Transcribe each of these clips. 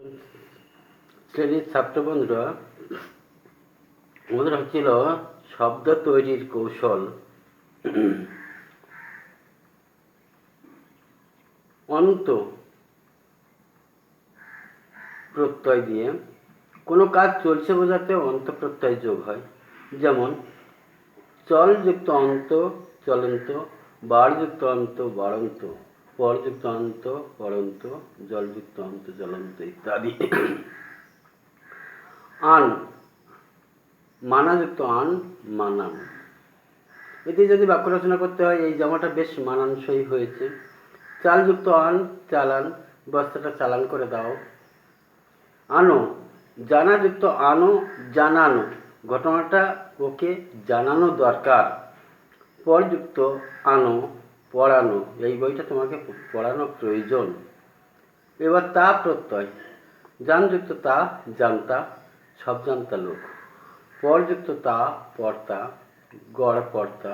শ্রেণীর ছাত্র বন্ধুরা, আমাদের হচ্ছিল শব্দ তৈরির কৌশল। অন্ত প্রত্যয় দিয়ে কোনো কাজ চলছে বোঝাতে অন্ত প্রত্যয় যোগ হয়। যেমন চলযুক্ত অন্ত চলন্ত, বাড়যুক্ত অন্ত বাড়ন্ত, পরযুক্ত অন্ত পরন্ত, জলযুক্ত অন্ত জ্বলন্ত ইত্যাদি। আন মানাযুক্ত আন মানান। এতে যদি বাক্য রচনা করতে হয় এই জামাটা বেশ মানানসই হয়েছে। চালযুক্ত আন চালান, বস্তাটা চালান করে দাও। আনো জানাযুক্ত আনো জানানো, ঘটনাটা ওকে জানানো দরকার। পরযুক্ত আনো পড়ানো, এই বইটা তোমাকে পড়ানো প্রয়োজন। এবার তা প্রত্যয়, জানযুক্ত তা জানতা, সব জানতা লোক। পরযুক্ত তা পর্তা, গড় পর্তা।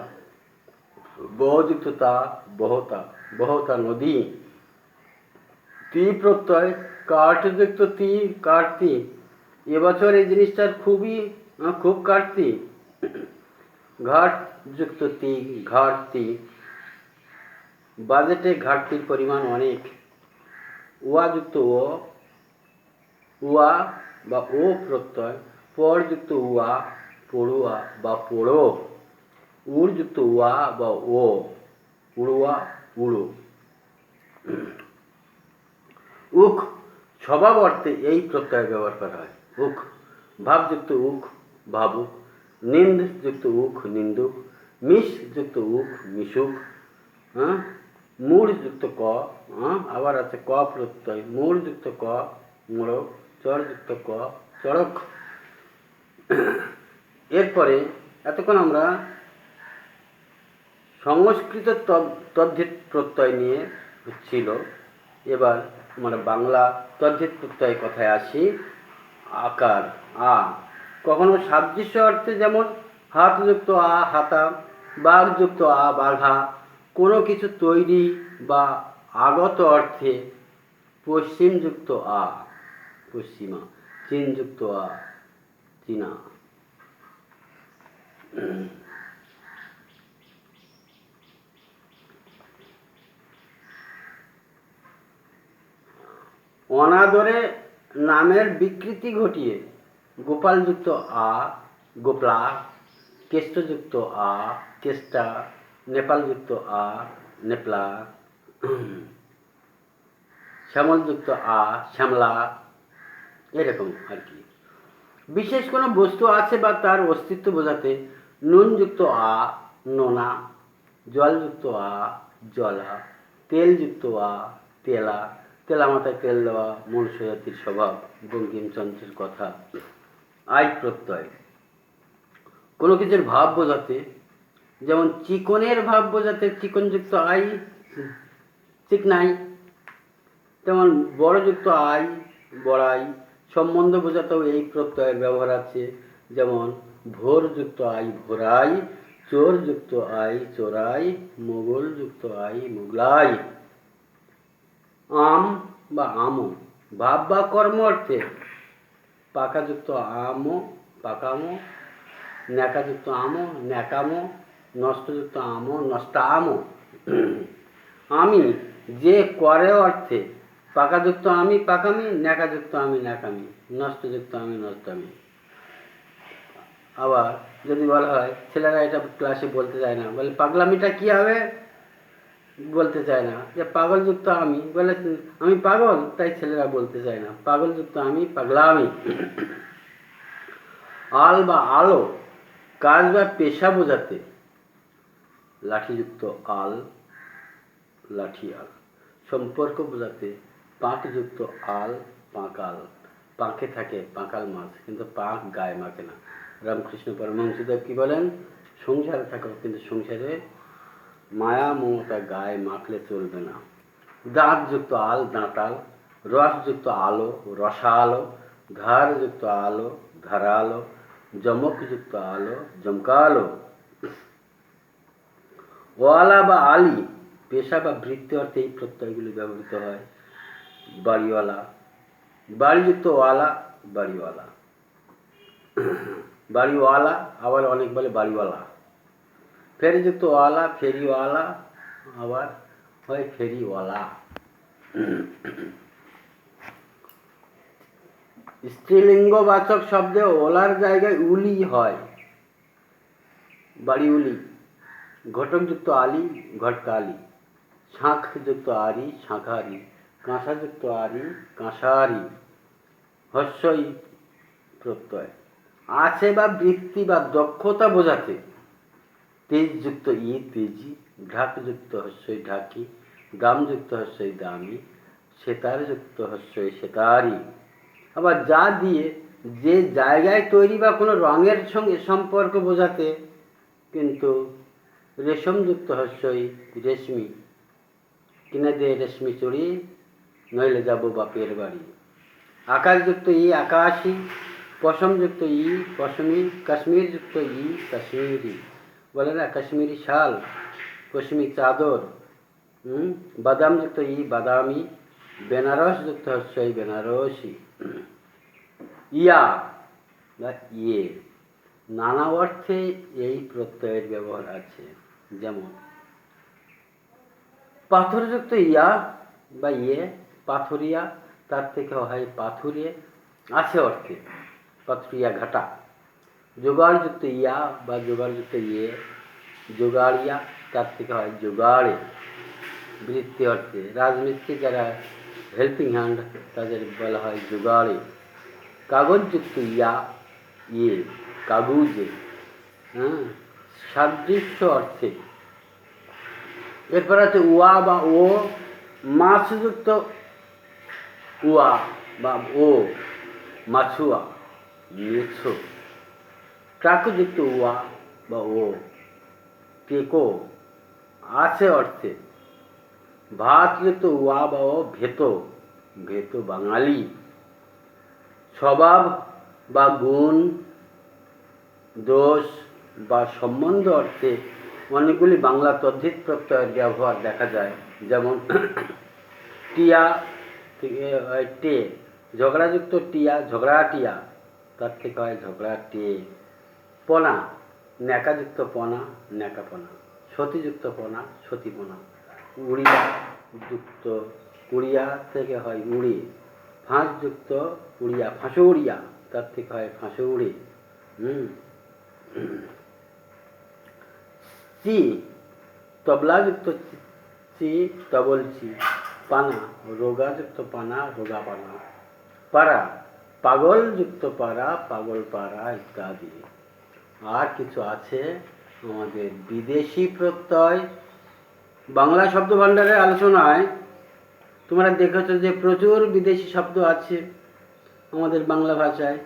বহযুক্ত তা বহতা, বহতা নদী। তি প্রত্যয়, কাঠযুক্ত তি কাটতি, এবছর এই জিনিসটার খুব কাটতি। ঘাটযুক্ত তি ঘাটতি, বাজেটে ঘাটতির পরিমাণ অনেক। উয়াযুক্ত ও উয়া বা ও প্রত্যয়, পরযুক্ত উয়া পড়ুয়া বা পড়ো। উড়যুক্ত উয়া বা ও উড়ুয়া উড়ো। উখ স্বভাব অর্থে এই প্রত্যয় ব্যবহার করা হয়। উখ ভাবযুক্ত উখ ভাবুক, নিন্দযুক্ত উখ নিন্দুক, মিশযুক্ত উখ মিশুক। মূঢ়যুক্ত ক, আবার আছে ক প্রত্যয়, মূঢ়যুক্ত ক মোড়ক, চরযুক্ত ক চড়ক। এরপরে এতক্ষণ আমরা সংস্কৃত তদ্ধিত প্রত্যয় নিয়ে ছিল। এবার আমরা বাংলা তদ্ধিত প্রত্যয় কথায় আসি। আকার আ কখনো সাদৃশ্য অর্থে, যেমন হাতযুক্ত আ হাতা, বাঘযুক্ত আ বাঘা। কোনো কিছু তৈরি বা আগত অর্থে পশ্চিমযুক্ত আ পশ্চিমা, চীনযুক্ত আ চীনা। অনাদরে নামের বিকৃতি ঘটিয়ে গোপালযুক্ত আ গোপলা, কেষ্টযুক্ত আ কেষ্টা, নেপালযুক্ত আ নেপলা, শ্যামলযুক্ত আ শ্যামলা, এরকম আর কি। বিশেষ কোনো বস্তু আছে বা তার অস্তিত্ব বোঝাতে নুনযুক্ত আ নোনা, জলযুক্ত আ জলা, তেলযুক্ত আ তেলা, তেলা মাথায় তেল দেওয়া মনুষ্য জাতির স্বভাব, বঙ্কিমচন্দ্রের কথা। আই প্রত্যয় কোনো কিছুর ভাব বোঝাতে, যেমন চিকনের ভাব বোঝাতে চিকনযুক্ত আই চিকনাই। তেমন বড়যুক্ত আই বড়াই, সম্বন্ধ বোঝাতেও এই প্রত্যয়ের ব্যবহার আছে। যেমন ভোরযুক্ত আই ভোরাই, চোরযুক্ত আই চোরাই, মোগলযুক্ত আই মোগলাই। আম বা আমো ভাব বা কর্ম অর্থে পাকাযুক্ত আমো পাকামো, ন্যাকাযুক্ত আমো ন্যাকামো, নষ্টযুক্ত আমো নষ্টামো। আমি যে করে অর্থে পাকাযুক্ত আমি পাকামি, ন্যাকাযুক্ত আমি ন্যাকামি, নষ্টযুক্ত আমি নষ্টামি। আবার যদি বলা হয় ছেলেরা এটা ক্লাসে বলতে চায় না, বলে পাগলামিটা কি হবে, বলতে চায় না। যে পাগলযুক্ত আমি, বলে আমি পাগল, তাই ছেলেরা বলতে চায় না। পাগলযুক্ত আমি পাগলামি। আল বা আলো কাজ বা পেশা বোঝাতে লাঠিযুক্ত আল লাঠিয়াল। সম্পর্ক বোঝাতে পাঁকযুক্ত আল পাঁকাল। পাঁকে থাকে পাঁকাল মাছ, কিন্তু পাঁক গায়ে মাখে না। রামকৃষ্ণ পরমহংসদেব কি বলেন, সংসারে থাকো কিন্তু সংসারে মায়া মমতা গায়ে মাখলে চলবে না। দাঁতযুক্ত আল দাঁতাল, রসযুক্ত আলো রসালো, ধারযুক্ত আলো ধারালো, জমকযুক্ত আলো জমকালো। ওয়ালা বা আলি পেশা বা বৃত্তি অর্থে এই প্রত্যয়গুলি ব্যবহৃত হয়। বাড়িওয়ালা, বাড়িযুক্ত ওয়ালা, বাড়িওয়ালা। বাড়িওয়ালা আবার অনেক বলে বাড়িওয়ালা। ফেরিযুক্ত ওয়ালা, ফেরিওয়ালা আবার হয় ফেরিওয়ালা। স্ত্রীলিঙ্গবাচক শব্দে ওলার জায়গায় উলি হয়, বাড়িউলি। ঘটকযুক্ত আলি, ঘটকালি। শাঁখযুক্ত আরি, শাঁখারি। কাঁসাযুক্ত আরি, কাঁসারি। হস্যই প্রত্যয়। আছে বা বৃত্তি বা দক্ষতা বোঝাতে তেজযুক্ত ই, তেজি। ঢাকযুক্ত হস্যই, ঢাকি। দামযুক্ত হস্যই, দামি। সেতারযুক্ত হস্যই, সেতারি। আবার যা দিয়ে যে জায়গায় তৈরি বা কোনো রঙের সঙ্গে সম্পর্ক বোঝাতে কিন্তু রেশমযুক্ত হস্যই, রেশমি। কিনে দে রেশমি চুড়ি, নইলে যাব বাপের বাড়ি। আকাশযুক্ত ই, আকাশি। পশমযুক্ত ই, পশমি। কাশ্মীরযুক্ত ই, কাশ্মীরি। বলে না কাশ্মীরি শাল, পশমি চাদর। বাদামযুক্ত ই, বাদামি। বেনারসযুক্ত হস্যই, বেনারসি। ইয়া বা ইয়ে, নানা অর্থে এই প্রত্যয়ের ব্যবহার আছে। যেমন পাথরযুক্ত ইয়া বা ইয়ে, পাথরিয়া, তার থেকে হয় পাথুরে, আছে অর্থে, পাথরিয়া ঘাটা। জোগাড়যুক্ত ইয়া বা জোগাড়যুক্ত ইয়ে, জোগাড়িয়া, তার থেকে হয় জোগাড়ে, বৃত্তি অর্থে। রাজমিস্ত্রি যারা হেল্পিং হ্যান্ড তাদের বলা হয় জোগাড়ে। কাগজযুক্ত ইয়া, ইয়ে, কাগুজে, সাদৃশ্য অর্থে। এরপর আছে উয়া বা ও, মাছযুক্ত উয়া বা ও, মাছুয়া, মেছো। ট্রাকযুক্ত উয়া বা ও, টেকো, আছে অর্থে। ভাতযুক্ত উয়া বা ও, ভেতো, ভেতো বাঙালি। স্বভাব বা গুণ, দোষ বা সম্বন্ধ অর্থে অনেকগুলি বাংলা তদ্ধিত প্রত্যয়ের ব্যবহার দেখা যায়। যেমন টিয়া থেকে হয় টে, ঝগড়াযুক্ত টিয়া, ঝগড়াটিয়া, তার থেকে হয় ঝগড়াটে। পনা, ন্যাকাযুক্ত পনা, ন্যাকাপনা। সতীযুক্ত পনা, সতীপনা। উড়িয়া যুক্ত উড়িয়া থেকে হয় উড়ে। ফাঁসযুক্ত উড়িয়া, ফাঁসুড়িয়া, তার থেকে হয় ফাঁসুড়ে। চি, তবলাযুক্ত চি, তবলচি। পানা, রোগাযুক্ত পানা, রোগা পানা। পাড়া, পাগলযুক্ত পাড়া, পাগল পাড়া ইত্যাদি। আর কিছু আছে আমাদের বিদেশি প্রত্যয়। বাংলা শব্দ ভাণ্ডারের আলোচনায় তোমরা দেখেছো যে প্রচুর বিদেশি শব্দ আছে আমাদের বাংলা ভাষায়।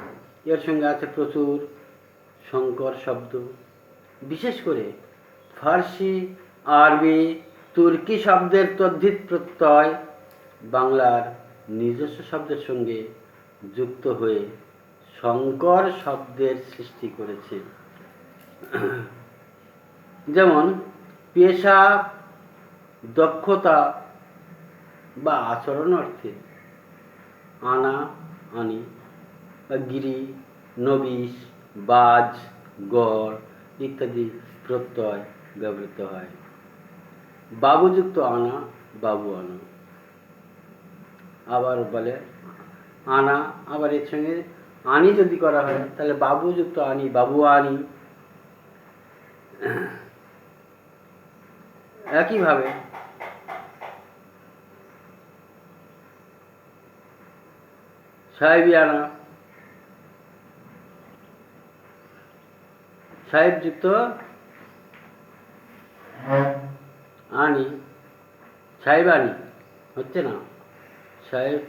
এর সঙ্গে আছে প্রচুর সংকর শব্দ, বিশেষ করে ফার্সি, আরবি, তুর্কি শব্দের তদ্ধিত প্রত্যয় বাংলার নিজস্ব শব্দের সঙ্গে যুক্ত হয়ে সংকর শব্দের সৃষ্টি করেছে। যেমন পেশা, দক্ষতা বা আচরণ অর্থে আনা, আনি, বা গিরি, নবিশ, বাজ, গড় ইত্যাদি প্রত্যয় ব্যবহৃত হয়। বাবুযুক্ত আনা, বাবু আনা। আবার বলে আনা, আবার এর সঙ্গে আনি যদি করা হয় তাহলে বাবুযুক্ত আনি, বাবু আনি। একইভাবে সাহেবিয়ানা, সাহেবযুক্ত আনি, সাহেবানি হচ্ছে না, সাহেব।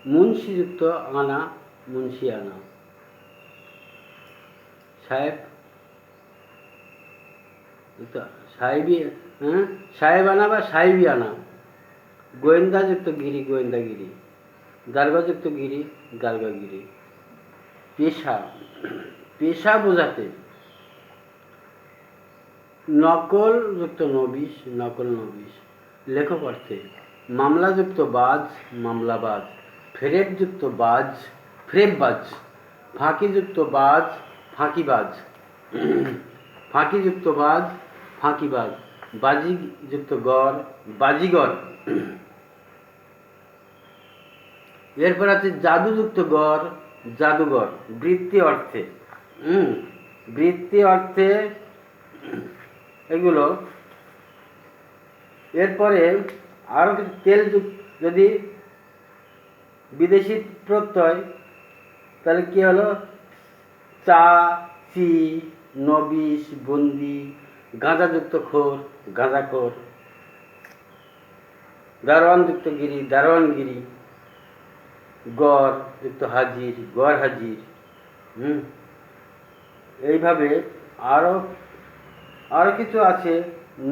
মুন্সিযুক্ত আনা, মুন্সিয়ানা। সাহেব, সাহেবি, সাহেবানা বা সাহেবিয়ানা। গোয়েন্দাযুক্ত গিরি, গোয়েন্দাগিরি। দারোগাযুক্ত গিরি, দারোগাগিরি। পেশা, পেশা বোঝাতে নকলযুক্ত নবিশ, নকল নবিশ। লেখক অর্থে মামলাযুক্ত বাজ, মামলাবাজ। ফেরেবযুক্ত বাজ, ফ্রেববাজ। ফাঁকিযুক্ত বাজ, ফাঁকিবাজ। ফাঁকিযুক্ত বাজ, ফাঁকিবাজ। বাজিযুক্ত গড়, বাজিগর। এরপর আছে জাদুযুক্ত গড়, জাদুঘর। বৃত্তি অর্থে, বৃত্তি অর্থে এগুলো। এরপরে আরও কিছু তেলযুক্ত, যদি বিদেশি প্রত্যয় তাহলে কি হলো? চা, চি, নবিশ, বন্দি। গাঁজাযুক্ত খোর, গাঁজাখোর। দারোয়ানযুক্ত গিরি, দারোয়ানগিরি। গড় যুক্ত হাজির, গড় হাজির। এইভাবে আরও আরও কিছু আছে।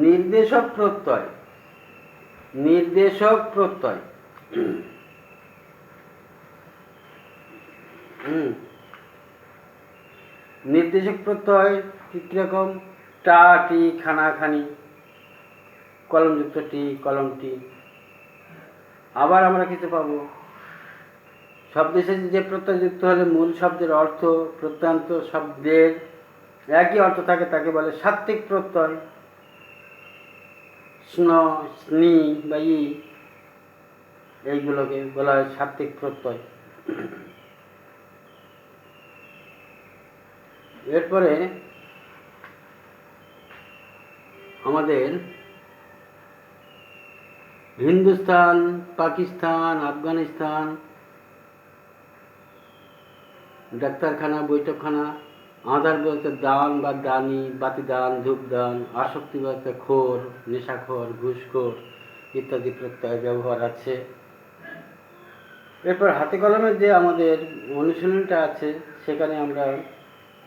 নির্দেশক প্রত্যয়, নির্দেশক প্রত্যয়। নির্দেশক প্রত্যয় কীরকম? টা, টি, খানা, খানি। কলমযুক্ত টি, কলমটি। আবার আমরা কিছু পাবো, শব্দের সাথে যে প্রত্যয় যুক্ত হলে মূল শব্দের অর্থ প্রত্যয়ান্ত শব্দের একই অর্থ থাকে তাকে বলে সাত্ত্বিক প্রত্যয়। স্ন, স্নি বা ই, এইগুলোকে বলা হয় সাত্ত্বিক প্রত্যয়। এরপরে আমাদের হিন্দুস্তান, পাকিস্তান, আফগানিস্তান, ডাক্তারখানা, বৈঠকখানা। আধার বলতে দান বা দানি, বাতিদান, ধূপদান। আসক্তি বলতে খোর, নেশাখোর, ঘুষখোর ইত্যাদি প্রত্যয় ব্যবহার আছে। এরপর হাতে কলমের যে আমাদের অনুশীলনটা আছে সেখানে আমরা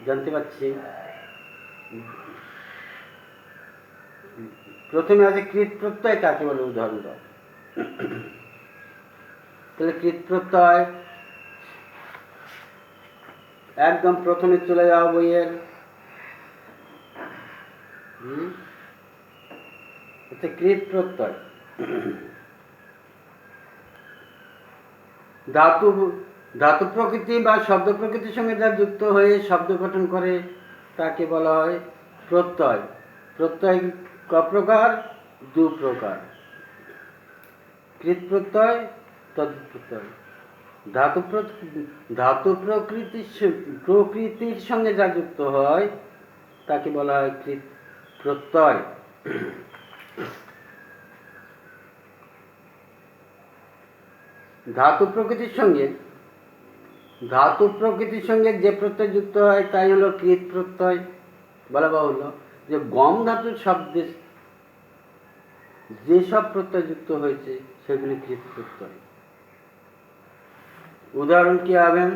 জানতে পারছি, প্রথমে আছে কৃত প্রত্যয় কাকে বলে, উদাহরণ দাও। তাহলে কৃত প্রত্যয় একদম প্রথমে চলে যাও বইয়ের। কৃত প্রত্যয় ধাতু, ধাতু প্রকৃতি বা শব্দ প্রকৃতির সঙ্গে যা যুক্ত হয়ে শব্দ গঠন করে তাকে বলা হয় প্রত্যয়। প্রত্যয় ক প্রকার? দু প্রকার, কৃত প্রত্যয়, তদ্ধিত প্রত্যয়। ধাতু প্রকৃতির সঙ্গে যা যুক্ত হয় তাকে বলা হয় কৃত প্রত্যয়। ধাতু প্রকৃতির সঙ্গে যে প্রত্যয় যুক্ত হয় তাই হলো কৃত প্রত্যয়। বলা বাহুল্য যে গম ধাতুর শব্দে যেসব প্রত্যয় যুক্ত হয়েছে সেগুলি কৃত প্রত্যয়। উদাহরণ কি হবেন?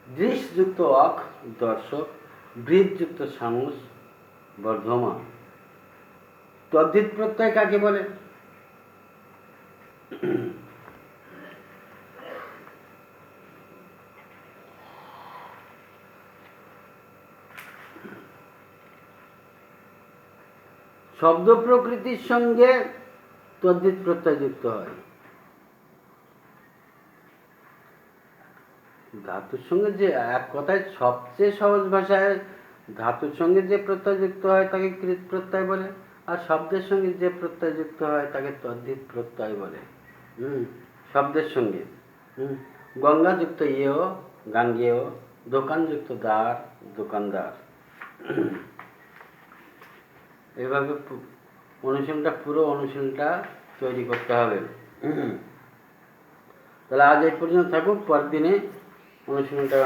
দৃশযুক্ত অক, দর্শক। বৃদ্ধযুক্ত সামস, বর্ধমান। তদ্ধিত প্রত্যয় কাকে বলে? শব্দ প্রকৃতির সঙ্গে তদ্ধিত প্রত্যয় যুক্ত হয়। ধাতুর সঙ্গে যে, এক কথায় সবচেয়ে সহজ ভাষায় ধাতুর সঙ্গে যে প্রত্যয় যুক্ত হয় তাকে কৃত প্রত্যয় বলে, আর শব্দের সঙ্গে যে প্রত্যয় যুক্ত হয় তাকে তদ্ধিত প্রত্যয় বলে। শব্দের সঙ্গে গঙ্গা যুক্ত ইয়েও, গাঙ্গেয়। দোকান যুক্ত দ্বার, দোকানদার। এইভাবে অনুশীলনটা, পুরো অনুশীলনটা তৈরি করতে হবে। তাহলে আজ এই পর্যন্ত থাকুক, পরের দিনে অনুশীলনটা